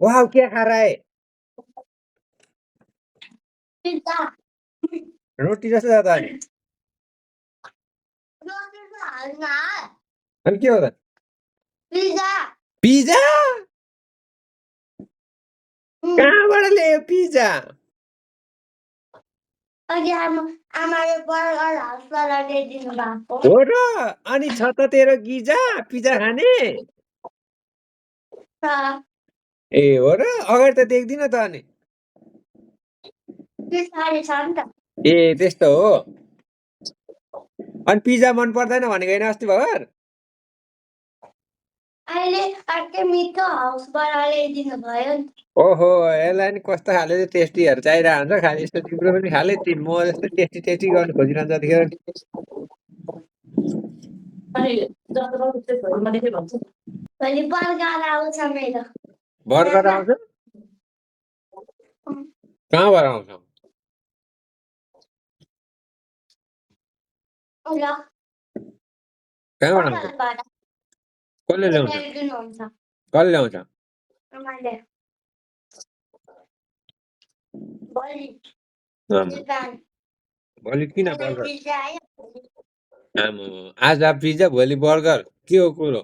वाह क्या खा रहा है पिज्जा रोटी जस्तो जाता अनि रोटी से हालना अनि के हो त पिज्जा पिज्जा कहाँबाट ल्यायो पिज्जा अघि आमाले बर्गर हाउसबाट ल्याइदिनु भएको हो र अनि छ त तेरो गिजा पिज्जा खाने छ ए हो र अगाडि त देख्दिन त अनि पछाडि छ नि त ए त्यस्तो हो अनि पिज्जा मन पर्दैन भनेको होइन अस्ति भर्खर अहिले अर्कै मिठो हाउसबाट ल्याइदिनु भयो नि ओहो यसलाई नि कस्तो खाले टेस्टीहरू चाहिरहेको हुन्छ खालि यस्तो तिम्रो पनि खाले म जस्तो टेस्टी टेस्टी गर्नु खोजिरहन्छ त्यतिखेर भोलि बर्गर आउँछ मेरो बर्गर आउँछ कहाँबाट आउँछ ल कहाँबाट आउँछ होटलबाट कसले ल्याउँछ ल्याइदिनुहुन्छ कसले ल्याउँछ आमाले भोलि आमा, बिहान भोलि किन अहिले बर्गर पिज्जा आयो आमा, आज पिज्जा भोलि बर्गर के हो कुरो